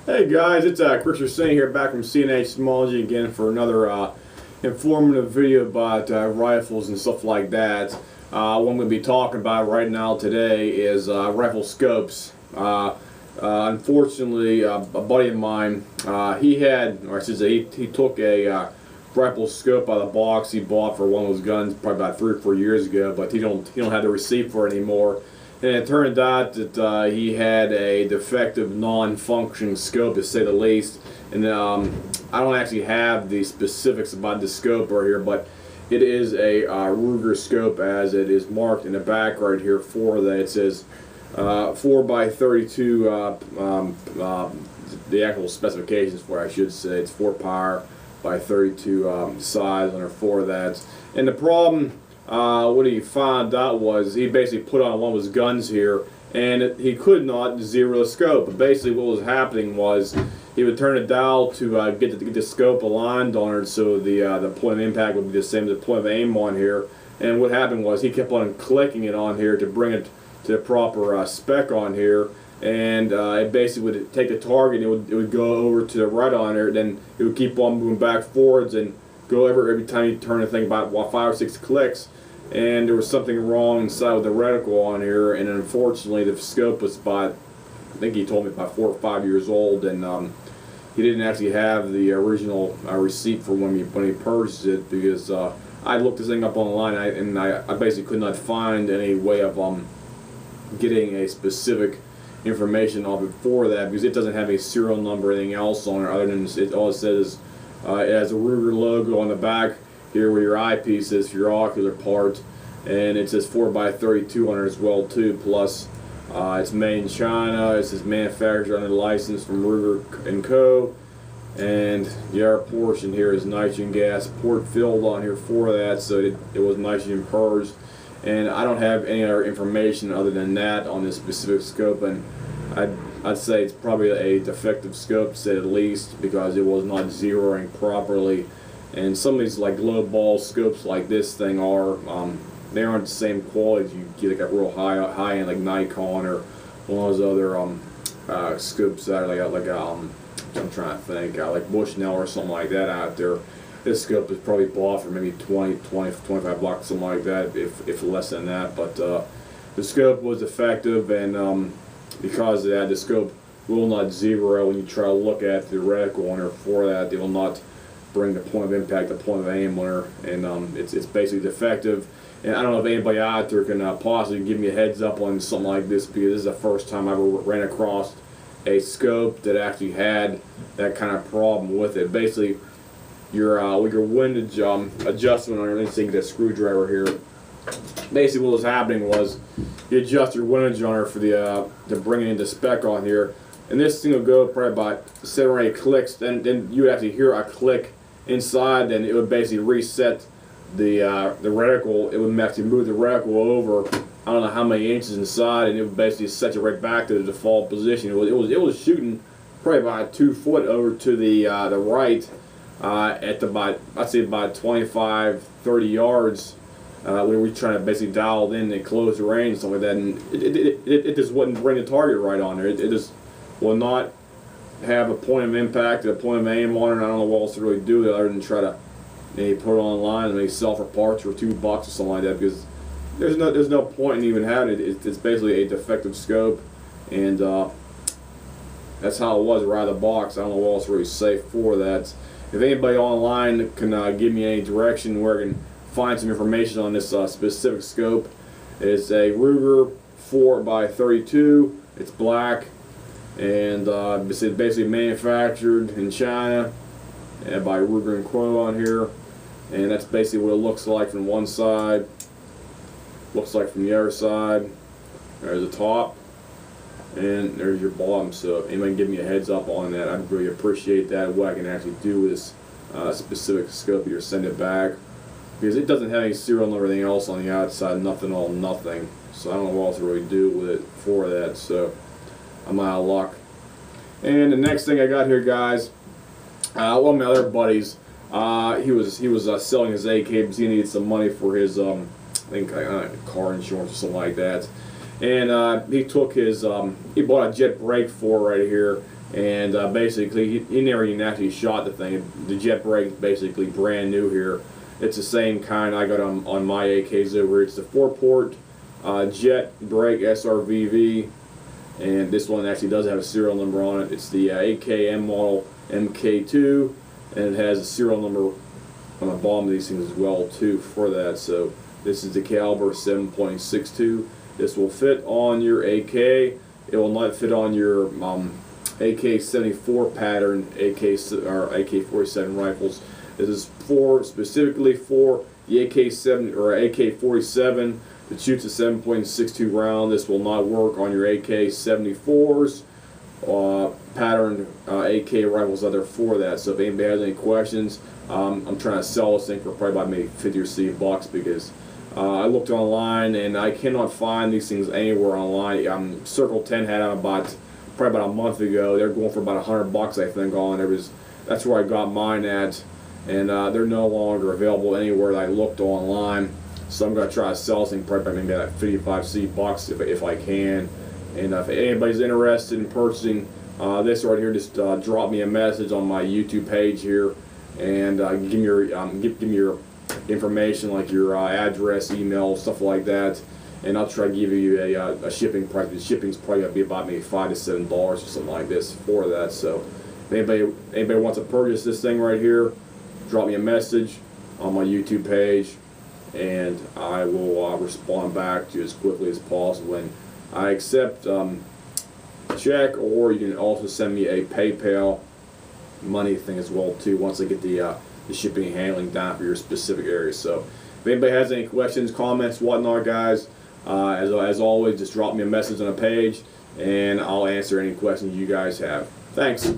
Hey guys, it's Chris Srvv here back from CNH Smology again for another informative video about rifles and stuff like that. What I'm going to be talking about right now today is rifle scopes. Unfortunately, a buddy of mine, he had, or I should say, he took a rifle scope out of the box he bought for one of those guns probably about 3 or 4 years ago, but he don't have the receipt for it anymore. And it turned out that he had a defective, non-functioning scope, to say the least. And I don't actually have the specifics about the scope right here, but it is a Ruger scope, as it is marked in the back right here for that. It says 4x32. The actual specifications for it, I should say, it's 4 power by 32 size under 4 of that. And the problem, what he found out was he basically put on one of his guns here, and he could not zero the scope. But basically what was happening was he would turn the dial to get the scope aligned on it, so the point of impact would be the same as the point of aim on here. And what happened was he kept on clicking it on here to bring it to the proper spec on here, and it basically would take the target and it would go over to the right on there, then it would keep on moving back forwards and go every time you turn the thing about 5 or 6 clicks. And there was something wrong inside with the reticle on here, and unfortunately the scope was about, I think he told me, about 4 or 5 years old, and he didn't actually have the original receipt for when he purchased it, because I looked this thing up online, and I basically could not find any way of getting a specific information off it for that, because it doesn't have a serial number or anything else on it, other than all it says is it has a Ruger logo on the back here where your eyepiece is for your ocular part, and it says 4x32 on it as well too. Plus, it's made in China. It says manufactured under license from Ruger and Co. And the air portion here is nitrogen gas port filled on here for that, so it was nitrogen purged. And I don't have any other information other than that on this specific scope, and I'd say it's probably a defective scope, to say the least, because it was not zeroing properly. And some of these like low ball scopes like this thing are, they aren't the same quality as you get like a real high end like Nikon or one of those other scopes that are I'm trying to think, like Bushnell or something like that out there. This scope is probably bought for maybe 25 bucks, something like that, if less than that. But the scope was effective, and because of that, the scope will not zero when you try to look at the reticle on her for that. They will not bring the point of impact, the point of aim on her, and it's basically defective. And I don't know if anybody out there can possibly give me a heads up on something like this, because this is the first time I ever ran across a scope that actually had that kind of problem with it. Basically, with your windage adjustment on your thing, that screwdriver here. Basically, what was happening was you adjust your windage on her for the to bring it into spec on here, and this thing will go probably about 7 or 8 clicks. Then you would actually hear a click inside, and it would basically reset the reticle. It would actually move the reticle over, I don't know how many inches inside, and it would basically set you right back to the default position. It was shooting probably about 2 foot over to the right at about, I'd say about 25, 30 yards. We were trying to basically dial it in and close the range and stuff like that, and it just wouldn't bring the target right on there. It just will not have a point of impact, a point of aim on it. And I don't know what else to really do other than try to maybe put it online and maybe sell for parts for $2 or something like that, because there's no point in even having it. It's basically a defective scope, and that's how it was right out of the box. I don't know what else really safe for that. If anybody online can give me any direction where I can find some information on this specific scope, it's a Ruger 4x32. It's black, and it's basically manufactured in China by Ruger and Co. on here, and that's basically what it looks like from one side. Looks like from the other side. There's the top, and there's your bottom. So if anybody can give me a heads up on that, I'd really appreciate that. What I can actually do with this specific scope here, send it back, because it doesn't have any serial number or anything else on the outside. Nothing, all nothing. So I don't know what else to really do with it for that. So I'm out of luck. And the next thing I got here, guys, one of my other buddies, he was selling his AK because he needed some money for his I think car insurance or something like that. And he took his he bought a jet brake for right here, and basically he never even actually shot the thing. The jet brake is basically brand new here. It's the same kind I got on my AKs over here. It's the 4-port jet brake Srvv, and this one actually does have a serial number on it. It's the AKM model MK2, and it has a serial number on the bottom of these things as well too for that. So this is the caliber 7.62. This will fit on your AK. It will not fit on your AK-74 pattern AK-47 rifles. This is specifically for the AK-7 or AK-47 that shoots a 7.62 round. This will not work on your AK-74s patterned AK rifles out there for that. So if anybody has any questions, I'm trying to sell this thing for probably about maybe 50 or 60 bucks, because I looked online and I cannot find these things anywhere online. Circle 10 had them probably about a month ago. They're going for about 100 bucks, I think. That's where I got mine at, and they're no longer available anywhere that I looked online. So I'm going to try to sell this thing probably by maybe like 55 bucks if I can. And if anybody's interested in purchasing this right here, just drop me a message on my YouTube page here, and give me your information, like your address, email, stuff like that, and I'll try to give you a shipping price. The shipping's probably going to be about maybe $5 to $7 or something like this for that. So if anybody wants to purchase this thing right here, drop me a message on my YouTube page, and I will respond back to you as quickly as possible. And I accept check, or you can also send me a PayPal money thing as well too, once I get the shipping and handling down for your specific area. So if anybody has any questions, comments, whatnot, guys, as always, just drop me a message on a page, and I'll answer any questions you guys have. Thanks.